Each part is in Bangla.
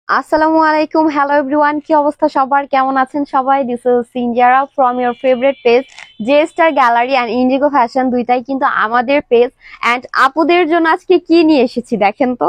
আসসালামু আলাইকুম, হ্যালো এভরিওয়ান, কি অবস্থা সবার, কেমন আছেন সবাই? This is Sinjara from your favourite page J star gallery and Indigo fashion, দুইটাই কিন্তু আমাদের পেজ। অ্যান্ড আপুদের জন্য আজকে কি নিয়ে এসেছি দেখেন তো।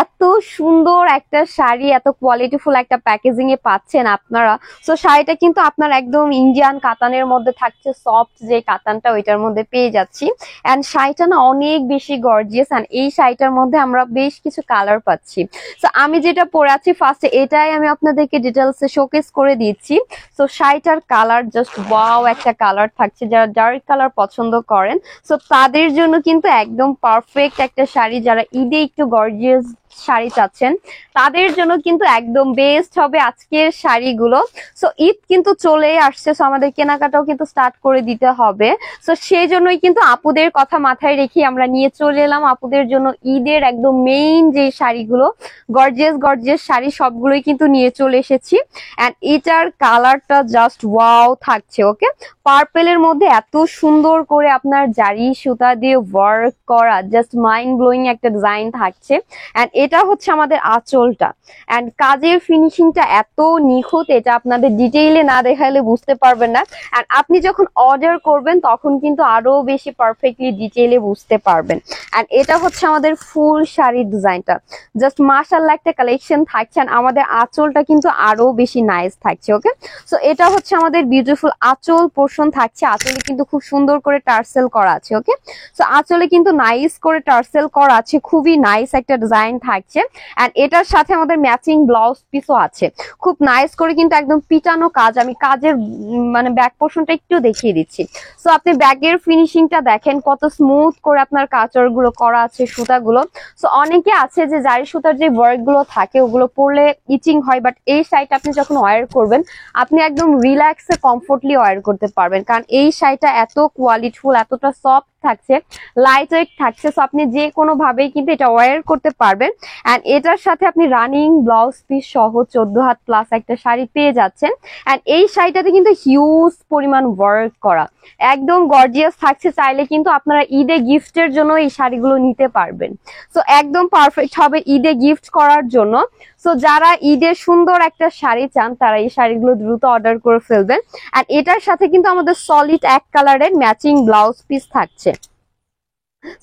এত সুন্দর একটা শাড়ি, এত কোয়ালিটিফুল একটা প্যাকেজিং এ পাচ্ছেন আপনারা। সো শাড়িটা কিন্তু আপনার একদম ইন্ডিয়ান কাতানের মধ্যে থাকছে, সফট যে কাতানটা ওইটার মধ্যে পেয়ে যাচ্ছি। অ্যান্ড শাড়িটা না অনেক বেশি গর্জিয়াস, অ্যান্ড এই শাড়িটার মধ্যে আমরা বেশ কিছু কালার পাচ্ছি। সো আমি যেটা পরে আছি ফার্স্টে এটাই আমি আপনাদেরকে ডিটেলসে শোকেস করে দিচ্ছি। সো শাড়িটার কালার জাস্ট ওয়াও একটা কালার থাকছে, যারা ডার্ক কালার পছন্দ করেন সো তাদের জন্য কিন্তু একদম পারফেক্ট একটা শাড়ি। যারা ঈদে একটু গর্জিয়াস শাড়ি চাচ্ছেন তাদের জন্য কিন্তু একদম বেস্ট হবে আজকের শাড়িগুলো। সো ঈদ কিন্তু চলে আসছে, সো আমাদের কেনাকাটাও কিন্তু স্টার্ট করে দিতে হবে। সো সেই জন্যই কিন্তু আপুদের কথা মাথায় রেখে আমরা নিয়ে চলে এলাম আপুদের জন্য ঈদের একদম মেইন যে শাড়িগুলো, গর্জিয়াস গর্জিয়াস শাড়ি সবগুলোই কিন্তু নিয়ে চলে এসেছি। এন্ড এটার কালারটা জাস্ট ওয়াও থাকছে। ওকে, পার্পেলের মধ্যে এত সুন্দর করে আপনার জারি সুতা দিয়ে ওয়ার্ক করা, জাস্ট মাইন্ড ব্লোয়িং একটা ডিজাইন থাকছে। এন্ড এটা হচ্ছে আমাদের আঁচলটা। এন্ড কাজের ফিনিশিংটা এত নিখুঁত, এটা আপনাদের ডিটেইলে না দেখালে বুঝতে পারবেন না। এন্ড আপনি যখন অর্ডার করবেন তখন কিন্তু আরো বেশি পারফেক্টলি ডিটেইলে বুঝতে পারবেন। এন্ড এটা হচ্ছে আমাদের ফুল শাড়ির ডিজাইনটা, জাস্ট মাশাআল্লাহ একটা কালেকশন থাকছে। আমাদের আঁচলটা কিন্তু আরো বেশি নাইস থাকছে। ওকে, সো এটা হচ্ছে আমাদের বিউটিফুল আঁচল পোর্শন থাকছে। আঁচলে কিন্তু খুব সুন্দর করে টার্সেল করা আছে। ওকে, সো আঁচলে কিন্তু নাইস করে টার্সেল করা আছে, খুবই নাইস একটা ডিজাইন থাকছে। এন্ড এটার সাথে আমাদের ম্যাচিং ব্লাউজ পিসও আছে, খুব নাইস করে কিন্তু একদম পিটানো কাজ। আমি কাজের মানে ব্যাক পোর্শনটা একটু দেখিয়ে দিচ্ছি। সো আপনি ব্যাগের ফিনিশিংটা দেখেন কত স্মুথ করে আপনার কাঁচর গুলো করা আছে, সুতাগুলো। সো অনেকে আছে যে জারি সুতার যে ওয়ার্ক গুলো থাকে ওগুলো পরলে ইচিং হয়, বাট এই শাড়িটা আপনি যখন ওয়্যার করবেন আপনি একদম রিল্যাক্সে কমফোর্টলি ওয়্যার করতে পারবেন, কারণ এই শাড়িটা এত কোয়ালিটিফুল, এতটা সফট থাকছে, লাইট ওয়েট থাকছে। সো আপনি যে কোনো ভাবেই কিন্তু এটা ওয়্যার করতে পারবেন। এন্ড এটার সাথে আপনি রানিং ব্লাউজ পিস সহ 14 হাত প্লাস একটা শাড়ি পেয়ে যাচ্ছেন। এন্ড এই শাড়িটাতে কিন্তু হিউজ পরিমাণ ওয়ার্ক করা, একদম গর্জিয়াস থাকছে। চাইলে কিন্তু আপনারা ঈদে গিফটের জন্য এই শাড়িগুলো নিতে পারবেন। সো একদম পারফেক্ট হবে ঈদে গিফট করার জন্য। সো যারা ঈদের সুন্দর একটা শাড়ি চান তারা এই শাড়িগুলো দ্রুত অর্ডার করে ফেলবেন। আর এটার সাথে কিন্তু আমাদের সলিড এক কালারের ম্যাচিং ব্লাউজ পিস থাকছে।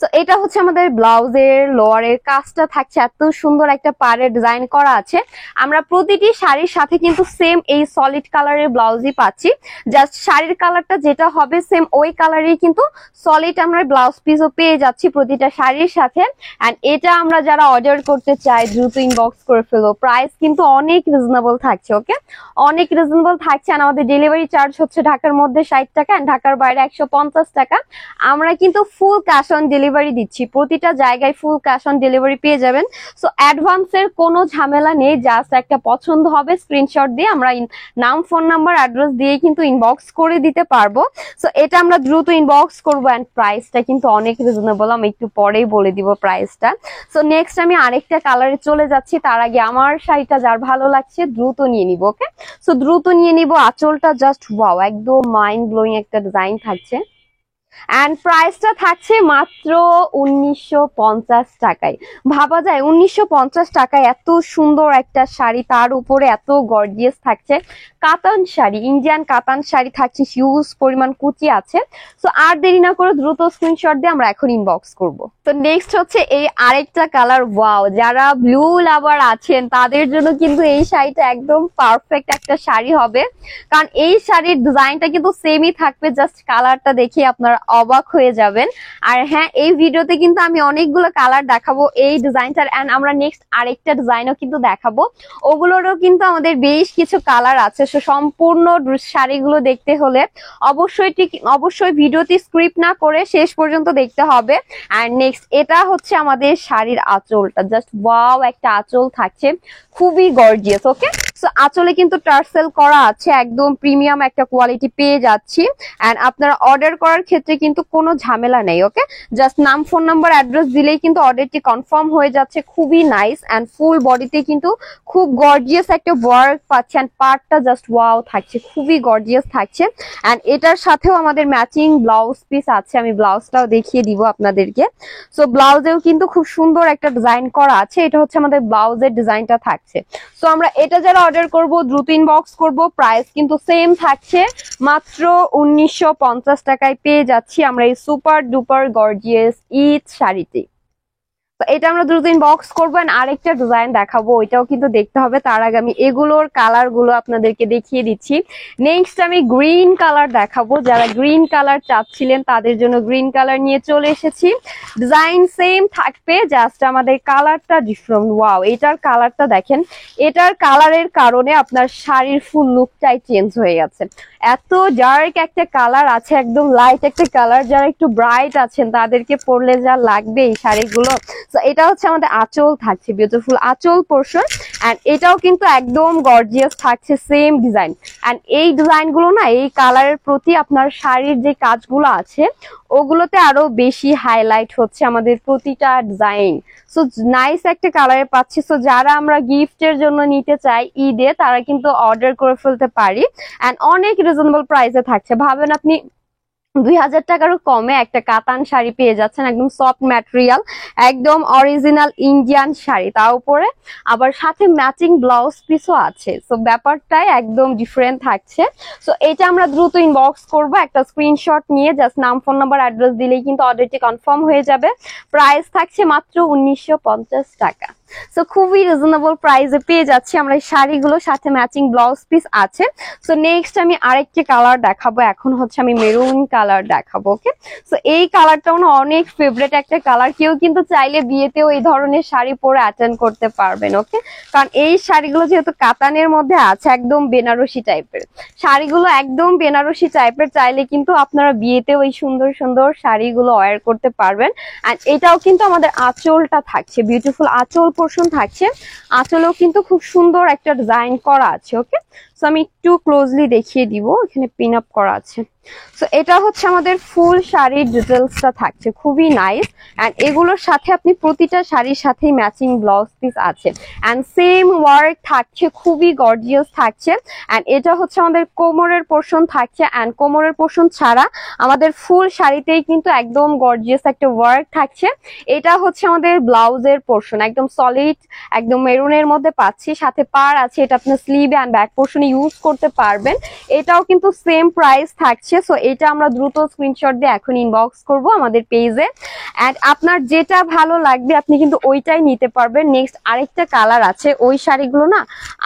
সো এটা হচ্ছে আমাদের ব্লাউজের লোয়ারের কাজটা থাকছে, এত সুন্দর একটা পাড়ের ডিজাইন করা আছে। আমরা প্রতিটি শাড়ির সাথে কিন্তু সেম এই সলিড কালারের ব্লাউজই পাচ্ছি, জাস্ট শাড়ির কালারটা যেটা হবে সেম ওই কালারই কিন্তু সলিড আমরা ব্লাউজ পিসও পেয়ে যাচ্ছি প্রতিটা শাড়ির সাথে। এন্ড এটা আমরা যারা অর্ডার করতে চাই দ্রুত ইনবক্স করে ফেলবো। প্রাইস কিন্তু অনেক রিজনেবল থাকছে। ওকে, অনেক রিজনেবল থাকছে। আর আমাদের ডেলিভারি চার্জ হচ্ছে ঢাকার মধ্যে 60 টাকা এন্ড ঢাকার বাইরে 150 টাকা। আমরা কিন্তু ফুল ক্যাশ অন ডেলিভারি দিচ্ছি, প্রতিটা জায়গায় ফুল ক্যাশ অন ডেলিভারি পেয়ে যাবেন। সো অ্যাডভান্সের কোনো ঝামেলা নেই, জাস্ট একটা পছন্দ হবে স্ক্রিনশট দিয়ে আমরা নাম, ফোন নাম্বার, অ্যাড্রেস দিয়ে কিন্তু ইনবক্স করে দিতে পারবো। সো এটা আমরা দ্রুত ইনবক্স করবো। অ্যান্ড প্রাইসটা কিন্তু অনেক রিজনেবল, আমি একটু পরেই বলে দিব প্রাইসটা। সো নেক্সট আমি আরেকটা কালারে চলে যাচ্ছি, তার আগে আমার শাড়িটা যার ভালো লাগছে দ্রুত নিয়ে নিব। ওকে, সো দ্রুত নিয়ে নিব। আঁচলটা জাস্ট ওয়াও, একদম মাইন্ড ব্লোয়িং একটা ডিজাইন থাকছে। এন্ড প্রাইসটা থাকছে মাত্র 1950 টাকায়। ভাবা যায় 1950 টাকায় এত সুন্দর একটা শাড়ি, তার উপরে এত গর্জিয়াস থাকছে। কাতান শাড়ি, ইন্ডিয়ান কাতান শাড়ি থাকছে, হিউজ পরিমাণ কুচি আছে। সো আর দেরি না করে দ্রুত স্ক্রিনশট দিয়ে আমরা এখন ইনবক্স করব। তো নেক্সট হচ্ছে এই আরেকটা কালার। ওয়াও, যারা ব্লু লাভার আছেন তাদের জন্য কিন্তু এই শাড়িটা একদম পারফেক্ট একটা শাড়ি হবে, কারণ এই শাড়ির ডিজাইনটা কিন্তু সেমই থাকবে, জাস্ট কালারটা দেখে আপনারা অবাক হয়ে যাবেন। আর হ্যাঁ, এই ভিডিওতে কিন্তু আমি অনেকগুলো কালার দেখাবো এই ডিজাইনটার। এন্ড আমরা নেক্সট আরেকটা ডিজাইনও কিন্তু দেখাবো, ওগুলোরও কিন্তু আমাদের বেশ কিছু কালার আছে। সো সম্পূর্ণ শাড়িগুলো দেখতে হলে অবশ্যই ভিডিওটি স্ক্রিপ্ট না করে শেষ পর্যন্ত দেখতে হবে। আর নেক্সট এটা হচ্ছে আমাদের শাড়ির আঁচলটা, জাস্ট ওয়াও একটা আঁচল থাকছে, খুবই গর্জিয়াস। ওকে, সো আঁচলে কিন্তু টার্সেল করা আছে, একদম প্রিমিয়াম একটা কোয়ালিটি পেয়ে যাচ্ছি। এন্ড আপনারা অর্ডার করার ক্ষেত্রে কিন্তু কোনো ঝামেলা নেই। ওকে, জাস্ট নাম, ফোন নাম্বার, অ্যাড্রেস দিলেই কিন্তু অর্ডারটি কনফার্ম হয়ে যাচ্ছে। খুবই নাইস এন্ড ফুল বডিতে কিন্তু খুব গর্জিয়াস একটা ওয়ার্ক পাচ্ছেন। পার্টটা জাস্ট ওয়াও থাকছে, খুবই গর্জিয়াস থাকছে। এন্ড এটার সাথেও আমাদের ম্যাচিং ব্লাউজ পিস আছে, আমি ব্লাউজটাও দেখিয়ে দিব আপনাদেরকে। সো ব্লাউজেও কিন্তু খুব সুন্দর একটা ডিজাইন করা আছে, এটা হচ্ছে আমাদের ব্লাউজের ডিজাইনটা থাকছে। সো আমরা এটা যারা অর্ডার করব দ্রুত ইনবক্স করব। প্রাইস কিন্তু সেম থাকছে, মাত্র 1950 টাকায় পেয়ে যাচ্ছি আমরা এই সুপার ডুপার গর্জিয়াস ঈদ শাড়িটি। তো এটা আমরা দ্রুত ইনবক্স করবো। আরেকটা ডিজাইন দেখাবো, ওইটাও কিন্তু দেখতে হবে। তার আগে আমি এগুলোর কালার গুলো আপনাদেরকে দেখিয়ে দিচ্ছি। নেক্সট আমি গ্রিন কালার দেখাবো, যারা গ্রিন কালার চাচ্ছিলেন তাদের জন্য গ্রিন কালার নিয়ে চলে এসেছি। ডিজাইন সেম থাকবে, জাস্ট আমাদের কালারটা ডিফারেন্ট। ওয়াও, এটার কালারটা দেখেন, এটার কালারের কারণে আপনার শাড়ির ফুল লুকটাই চেঞ্জ হয়ে গেছে। এত ডার্ক একটা কালার আছে, একদম লাইট একটা কালার, যারা একটু ব্রাইট আছেন তাদেরকে পরলে যা লাগবে এই শাড়িগুলো। তো এটা হচ্ছে আমাদের আঁচল থাকছে, বিউটিফুল আঁচল পোর্শন। এন্ড এটাও কিন্তু একদম গর্জিয়াস থাকছে, সেম ডিজাইন। এন্ড এই ডিজাইন গুলো না, এই কালারের প্রতি আপনার শাড়ির যে কাজগুলো আছে ওগুলোতে আরো বেশি হাইলাইট হচ্ছে আমাদের প্রতিটা ডিজাইন। সো নাইস একটা কালারে পাচ্ছি। সো যারা আমরা গিফটের জন্য নিতে চাই ঈদে, তারা কিন্তু অর্ডার করে ফেলতে পারি। এন্ড অনেক রিজনেবল প্রাইসে থাকছে। ভাবেন আপনি 2000 টাকারও কমে একটা কাতান শাড়ি পেয়ে যাচ্ছেন, একদম সফট ম্যাটেরিয়াল, একদম অরিজিনাল ইন্ডিয়ান শাড়ি, তার উপরে আবার সাথে ম্যাচিং ব্লাউজ পিসও আছে। সো ব্যাপারটাই একদম ডিফারেন্ট থাকছে। সো এটা আমরা দ্রুত ইনবক্স করব, একটা স্ক্রিনশট নিয়ে জাস্ট নাম, ফোন নাম্বার, অ্যাড্রেস দিলেই কিন্তু অর্ডারটি কনফার্ম হয়ে যাবে। প্রাইস থাকছে মাত্র 1950 টাকা। সো খুবই রিজনেবল প্রাইসে পেয়ে যাচ্ছি আমরা এই শাড়িগুলো, সাথে ম্যাচিং ব্লাউজ পিস আছে। সো নেক্সট আমি আরেকটি কালার দেখাবো, এখন হচ্ছে আমি মেরুন কালার দেখাবো। ওকে, সো এই কালারটাও না অনেক ফেভারিট একটা কালার, কেউ কিন্তু চাইলে বিয়েতেও এই ধরনের শাড়ি পরে অ্যাটেন্ড করতে পারবেন। ওকে, কারণ এই শাড়িগুলো যেহেতু কাতানের মধ্যে আছে, একদম বেনারসি টাইপের শাড়িগুলো, একদম বেনারসি টাইপের, চাইলে কিন্তু আপনারা বিয়েতেও এই সুন্দর সুন্দর শাড়িগুলো ওয়্যার করতে পারবেন। আর এটাও কিন্তু আমাদের আঁচলটা থাকছে, বিউটিফুল আঁচল পোর্শন থাকছে। আঁচলেও কিন্তু খুব সুন্দর একটা ডিজাইন করা আছে। ওকে, সো আমি একটু ক্লোজলি দেখিয়ে দিব, এখানে পিন আপ করা আছে। সো এটা হচ্ছে আমাদের ফুল শাড়ির ডিটেলসটা থাকছে, খুবই নাইস। এন্ড এগুলোর সাথে আপনি প্রতিটা শাড়ির সাথে ম্যাচিং ব্লাউজ পিস আছে এন্ড সেম ওয়ার্ক থাকছে, খুবই গর্জিয়াস থাকছে। এন্ড এটা হচ্ছে আমাদের কোমরের পোর্শন থাকছে। এন্ড কোমরের পোর্শন ছাড়া আমাদের ফুল শাড়িতেই কিন্তু একদম গর্জিয়াস একটা ওয়ার্ক থাকছে। এটা হচ্ছে আমাদের ব্লাউজের পোর্শন, একদম সলিড, একদম মেরুনের মধ্যে পাচ্ছি, সাথে পার আছে। এটা আপনার স্লিভ এন্ড ব্যাক পোর্শনে ইউজ করতে পারবেন। এটাও কিন্তু সেম প্রাইস থাকছে। সো এটা আমরা দ্রুত স্ক্রিনশট দিয়ে এখন ইনবক্স করব আমাদের পেজে। এন্ড আপনার যেটা ভালো লাগবে আপনি কিন্তু ওইটাই নিতে পারবেন। নেক্সট আরেকটা কালার আছে, ওই শাড়িগুলো না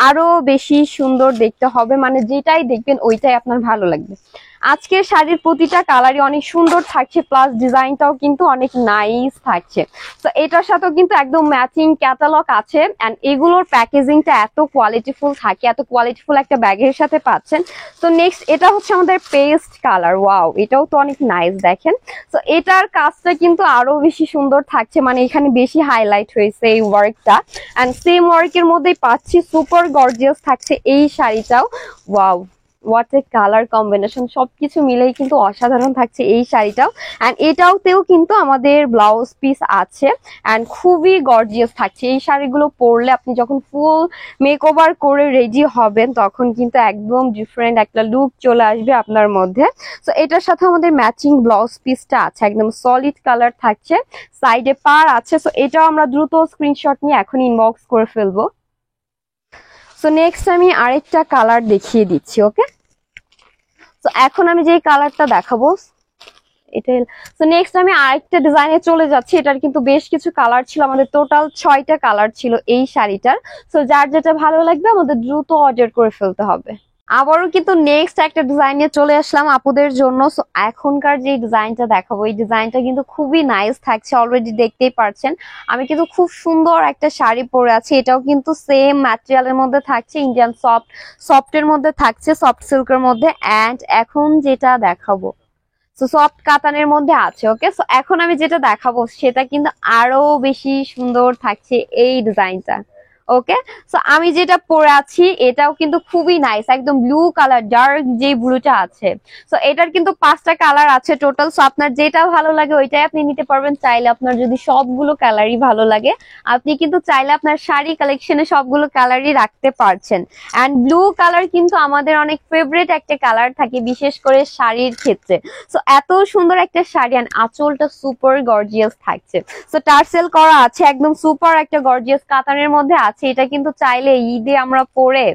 আরো বেশি সুন্দর দেখতে হবে, মানে যেটাই দেখবেন ওইটাই আপনার ভালো লাগবে। আজকের শাড়ির প্রতিটা কালারই অনেক সুন্দর থাকছে, প্লাস ডিজাইনটাও কিন্তু অনেক নাইস থাকছে। তো এটার সাথেও কিন্তু একদম ম্যাচিং ক্যাটালগ আছে। এন্ড এগুলোর প্যাকেজিংটা এত কোয়ালিটিফুল থাকে, এত কোয়ালিটিফুল একটা ব্যাগের সাথে পাচ্ছেন। তো নেক্সট এটা হচ্ছে আমাদের পেস্ট কালার। ওয়াও, এটাও তো অনেক নাইস দেখেন। তো এটার কাজটা কিন্তু আরো বেশি সুন্দর থাকছে, মানে এখানে বেশি হাইলাইট হয়েছে এই ওয়ার্কটা। এন্ড সেম ওয়ার্কের মধ্যেই পাচ্ছি, সুপার গর্জিয়াস থাকছে এই শাড়িটাও। Wow, what a colour combination, সবকিছু মিলেই কিন্তু অসাধারণ থাকছে এই শাড়িটাও। এন্ড এটাওতেও কিন্তু আমাদের ব্লাউজ পিস আছে এন্ড খুবই গর্জিয়াস থাকছে। এই শাড়িগুলো পরলে আপনি যখন ফুল মেকওভার করে রেডি হবেন তখন কিন্তু একদম ডিফারেন্ট একটা লুক চলে আসবে আপনার মধ্যে। তো এটার সাথে আমাদের ম্যাচিং ব্লাউজ পিসটা আছে, একদম সলিড কালার থাকছে, সাইডে পার আছে। সো এটাও আমরা দ্রুত স্ক্রিনশট নিয়ে এখন ইনবক্স করে ফেলবো। সো নেক্সট আমি আরেকটা কালার দেখিয়ে দিচ্ছি। ওকে, তো এখন আমি যে কালারটা দেখাবো এটাই। তো নেক্সট আমি আরেকটা ডিজাইনে চলে যাচ্ছি। এটার কিন্তু বেশ কিছু কালার ছিল, আমাদের টোটাল 6টা কালার ছিল এই শাড়িটার। তো যার যেটা ভালো লাগবে আমাদের দ্রুত অর্ডার করে ফেলতে হবে। আবারও কিন্তু নেক্সট একটা ডিজাইন নিয়ে চলে আসলাম আপুদের জন্য। সো এখনকার যে ডিজাইনটা দেখাবো এই ডিজাইনটা কিন্তু খুবই নাইস থাকছে, অলরেডি দেখতেই পারছেন। আমি কিন্তু খুব সুন্দর একটা শাড়ি পরে আছি, এটাও কিন্তু সেম ম্যাটেরিয়ালের মধ্যে থাকছে, ইন্ডিয়ান সফটের মধ্যে থাকছে, সফট সিল্কের মধ্যে। এন্ড এখন যেটা দেখাবো সো সফট কাতানের মধ্যে আছে। ওকে, সো এখন আমি যেটা দেখাবো সেটা কিন্তু আরো বেশি সুন্দর থাকছে এই ডিজাইনটা। ওকে, সো আমি যেটা পরে আছি এটাও কিন্তু খুবই নাইস, একদম ব্লু কালার, ডার্ক যে ব্লুটা আছে। সো এটার কিন্তু 5টা কালার আছে টোটাল। সো আপনার যেটা ভালো লাগে ওইটাই আপনি নিতে পারবেন। চাইলে আপনার যদি সবগুলো কালারই ভালো লাগে আপনি কিন্তু চাইলে আপনার শাড়ি কালেকশনে সবগুলো কালারই রাখতে পারছেন। অ্যান্ড ব্লু কালার কিন্তু আমাদের অনেক ফেভারিট একটা কালার থাকে, বিশেষ করে শাড়ির ক্ষেত্রে। সো এত সুন্দর একটা শাড়ি, অ্যান্ড আঁচলটা সুপার গর্জিয়াস থাকছে। সো টার্সেল করা আছে, একদম সুপার একটা গর্জিয়াস কাতানের মধ্যে আছে। এটা কিন্তু চাইলে ঈদে আমরা পরে,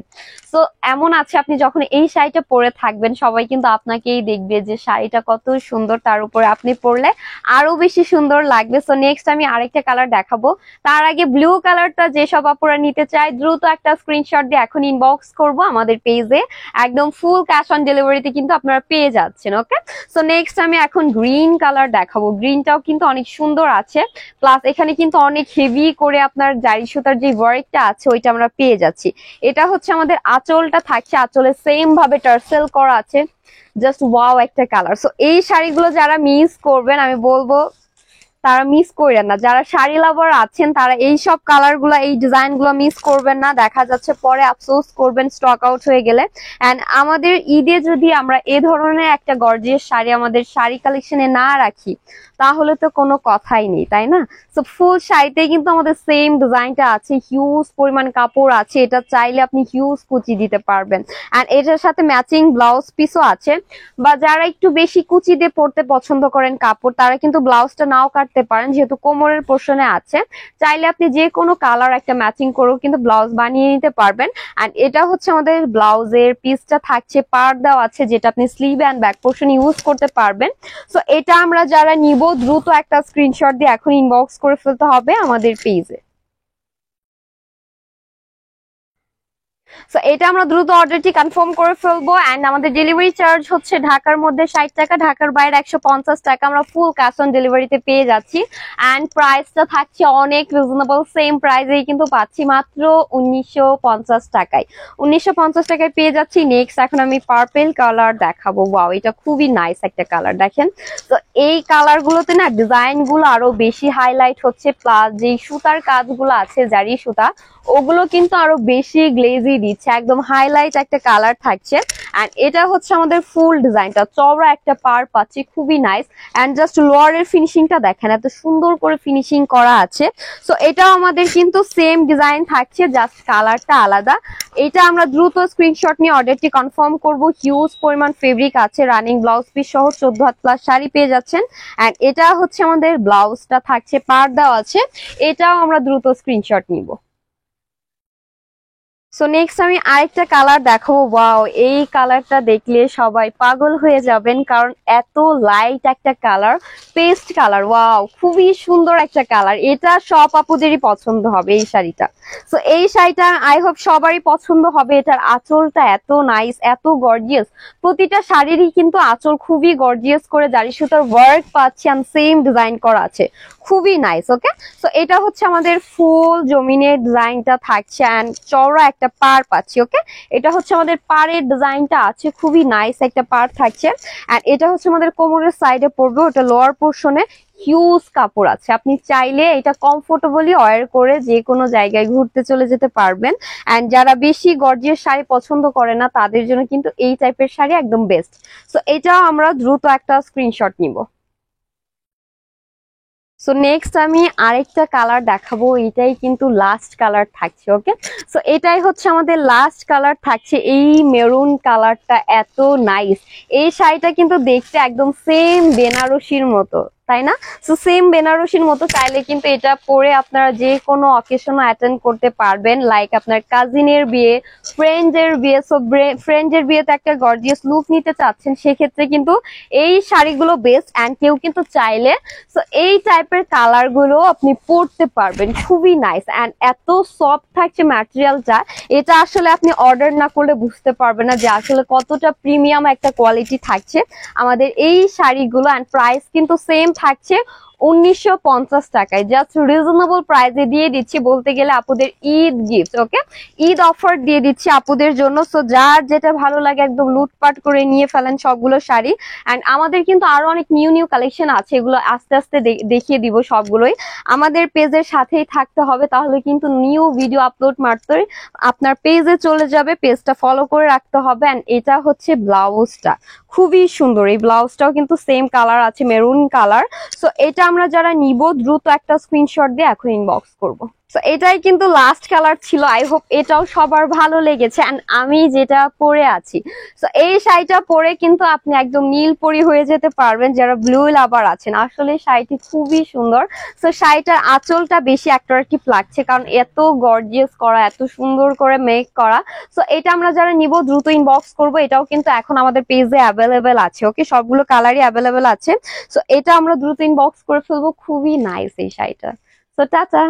সো এমন আছে আপনি যখন এই শাড়িটা পরে থাকবেন সবাই কিন্তু আপনাকেই দেখবে যে শাড়িটা কত সুন্দর, তার উপরে আপনি পরলে আরো বেশি সুন্দর লাগবে। সো নেক্সট আমি আরেকটা কালার দেখাবো। তার আগে ব্লু কালারটা যেসব আপুরা নিতে চায় দ্রুত একটা স্ক্রিনশট দিয়ে এখন ইনবক্স করব আমাদের পেজে, একদম ফুল ক্যাশ অন ডেলিভারিতে কিন্তু আপনারা পেয়ে যাচ্ছেন। ওকে, সো নেক্সট আমি এখন গ্রিন কালার দেখাবো। গ্রিনটাও কিন্তু অনেক সুন্দর আছে, প্লাস এখানে কিন্তু অনেক হেভি করে আপনার জারি সুতার যে ওয়ার্কটা আছে ওইটা আমরা পেয়ে যাচ্ছি। এটা হচ্ছে আমাদের আঁচলটা থাকছে, আঁচলে সেম ভাবে টার্সেল করা আছে। জাস্ট ওয়াও একটা কালার। সো এই শাড়িগুলো যারা মিস করবেন আমি বলবো তারা মিস করেন না। যারা শাড়ি লাভার আছেন তারা এই সব কালার গুলা, এই ডিজাইন গুলো মিস করবেন না, দেখা যাচ্ছে পরে আফসোস করবেন স্টক আউট হয়ে গেলে। এন্ড আমাদের ঈদে যদি আমরা এ ধরনের একটা গর্জিয়াস শাড়ি আমাদের শাড়ি কালেকশনে না রাখি তাহলে তো কোনো কথাই নেই, তাই না? সো ফুল শাড়িতে কিন্তু আমাদের সেম ডিজাইনটা আছে, হিউজ পরিমাণ কাপড় আছে, এটা চাইলে আপনি হিউজ কুচি দিতে পারবেন। এন্ড এটার সাথে ম্যাচিং ব্লাউজ পিসও আছে। বা যারা একটু বেশি কুচি দিয়ে পরতে পছন্দ করেন কাপড়, তারা কিন্তু ব্লাউজটা নাও কাটতে পারেন, যেহেতু কোমরের পোর্শনে আছে। চাইলে আপনি যে কোনো কালার একটা ম্যাচিং করেও কিন্তু ব্লাউজ বানিয়ে নিতে পারবেন। এন্ড এটা হচ্ছে আমাদের ব্লাউজের পিসটা থাকছে, পাড় দেওয়া আছে, যেটা আপনি sleeve and back portion use করতে পারবেন। সো এটা আমরা যারা নিব দ্রুত একটা স্ক্রিনশট দিয়ে এখন ইনবক্স করে ফেলতে হবে আমাদের পেজে। সো এটা আমরা দ্রুত অর্ডারটি কনফার্ম করে ফেলবো। এন্ড আমাদের ডেলিভারি চার্জ হচ্ছে ঢাকার মধ্যে 60 টাকা, ঢাকার বাইরে 150 টাকা। আমরা ফুল ক্যাশ অন ডেলিভারিতে পেয়ে যাচ্ছি। এন্ড প্রাইসটা থাকছে অনেক রিজনেবল, সেম প্রাইসেই কিন্তু পাচ্ছি মাত্র 1950 টাকায়। 1950 টাকায় পেয়ে যাচ্ছি। নেক্সট এখন আমি পার্পল কালার দেখাবো। ওয়াও, এটা খুবই নাইস একটা কালার, দেখেন। তো এই কালার গুলোতে না ডিজাইন গুলো আরো বেশি হাইলাইট হচ্ছে, প্লাস যে সুতার কাজগুলো আছে জারি সুতা ওগুলো কিন্তু আরো বেশি গ্লেজি দিচ্ছে, একদম হাইলাইট একটা কালার থাকছে। এন্ড এটা হচ্ছে আমাদের ফুল ডিজাইনটা, চওড়া একটা পার পাচ্ছি, খুবই নাইস। এন্ড জাস্ট লোয়ারের ফিনিশিংটা দেখেন, এত সুন্দর করে ফিনিশিং করা আছে। সো এটাও আমাদের কিন্তু সেম ডিজাইন থাকছে, জাস্ট কালারটা আলাদা। এটা আমরা দ্রুত স্ক্রিনশট নিয়ে অর্ডারটি কনফার্ম করব। হিউজ পরিমাণ ফেব্রিক আছে, রানিং ব্লাউজ পিস সহ 14 হাত প্লাস শাড়ি পেয়ে যাচ্ছেন। এন্ড এটা হচ্ছে আমাদের ব্লাউজটা থাকছে, পার দেওয়া আছে। এটাও আমরা দ্রুত স্ক্রিনশট নিব। সো নেক্সট আমি আরেকটা কালার দেখাবো। ওয়াও, এই কালারটা দেখলে সবাই পাগল হয়ে যাবেন, কারণ এত লাইট একটা কালার, পেস্ট কালার। ওয়াও, খুবই সুন্দর একটা কালার। এটা সব আপুদেরই পছন্দ হবে এই শাড়িটা। সো এই শাড়িটা আই হোপ সবারই পছন্দ হবে। এটার আঁচলটা এত নাইস, এত গর্জিয়াস। প্রতিটা শাড়িরই কিন্তু আঁচল খুবই গর্জিয়াস করে জারি সুতার ওয়ার্ক পাচ্ছি, আর সেম ডিজাইন করা আছে, খুবই নাইস। ওকে, সো এটা হচ্ছে আমাদের ফুল জমিনের ডিজাইনটা থাকছে, এন্ড চওড়া একটা পাড় পাচ্ছি। ওকে, এটা হচ্ছে আমাদের পাড়ের ডিজাইনটা আছে, খুবই নাইস একটা পাড় থাকছে। এন্ড এটা হচ্ছে আমাদের কোমরের সাইডে পড়বে, ওটা লোয়ার পোর্শনে হিউজ কাপড় আছে, আপনি চাইলে এটা কমফোর্টেবলি ওয়্যার করে যে কোনো জায়গায় ঘুরতে চলে যেতে পারবেন। এন্ড যারা বেশি গর্জিয়াস শাড়ি পছন্দ করে না তাদের জন্য কিন্তু এই টাইপের শাড়ি একদম বেস্ট। সো এটা আমরা দ্রুত একটা স্ক্রিনশট নিব। সো নেক্সট আমি আরেকটা কালার দেখাবো, এটাই কিন্তু লাস্ট কালার থাকছে। ওকে, সো এটাই হচ্ছে আমাদের লাস্ট কালার থাকছে। এই মেরুন কালারটা এত নাইস। এই শাড়িটা কিন্তু দেখতে একদম সেম বেনারসির মতো, তাই না? সো সেম বেনারসির মতো, চাইলে কিন্তু এটা পরে আপনারা যে কোনো অকেশন অ্যাটেন্ড করতে পারবেন, লাইক আপনার কাজিনের বিয়ে, ফ্রেন্ডের বিয়ে। সো ফ্রেন্ডের বিয়েতে একটা গর্জিয়াস লুক নিতে চাচ্ছেন, সেক্ষেত্রে কিন্তু এই শাড়িগুলো বেস্ট। অ্যান্ড কেউ কিন্তু চাইলে সো এই টাইপের কালার গুলো আপনি পরতে পারবেন, খুবই নাইস। অ্যান্ড এত সফট থাকছে ম্যাটেরিয়ালটা, এটা আসলে আপনি অর্ডার না করলে বুঝতে পারবেন না যে আসলে কতটা প্রিমিয়াম একটা কোয়ালিটি থাকছে আমাদের এই শাড়িগুলো। অ্যান্ড প্রাইস কিন্তু সেম থাকছে 1950 টাকায় জাস্ট রিজনেবল প্রাইসে দিয়ে দিচ্ছি, বলতে গেলে আপুদের ঈদ গিফট। ওকে, ঈদ অফার দিয়ে দিচ্ছি আপুদের জন্য। সো যার যেটা ভালো লাগে একদম লুটপাট করে নিয়ে ফেলেন সবগুলো শাড়ি। অ্যান্ড আমাদের কিন্তু আরো অনেক নিউ নিউ কালেকশন আছে, এগুলো আস্তে আস্তে দেখিয়ে দিব সবগুলোই। আমাদের পেজের সাথেই থাকতে হবে, তাহলে কিন্তু নিউ ভিডিও আপলোড মাত্রই আপনার পেজে চলে যাবে। পেজটা ফলো করে রাখতে হবে। অ্যান্ড এটা হচ্ছে ব্লাউজটা, খুবই সুন্দর। এই ব্লাউজটাও কিন্তু সেম কালার আছে, মেরুন কালার। সো এটা আমরা যারা নিব দ্রুত একটা স্ক্রিনশট দিয়ে এখন ইনবক্স করবো। তো এটাই কিন্তু লাস্ট কালার ছিল। আই হোপ এটাও সবার ভালো লেগেছে। এন্ড আমি যেটা পরে আছি, তো এই শাড়িটা পরে কিন্তু আপনি একদম নীলপরি হয়ে যেতে পারবেন যারা ব্লু লাভার আছেন। আসলে শাড়িটি খুবই সুন্দর। তো শাড়িটার আঁচলটা বেশি অ্যাট্রাকটিভ লাগছে, কারণ এত গর্জিয়াস করা, এত সুন্দর করে মেক করা। তো এটা আমরা যারা নিব দ্রুত ইনবক্স করবো। এটাও কিন্তু এখন আমাদের পেজে অ্যাভেলেবেল আছে। ওকে, সবগুলো কালারই অ্যাভেলেবেল আছে। তো এটা আমরা দ্রুত ইনবক্স করে ফেলবো। খুবই নাইস এই শাড়িটা। তো টাটা।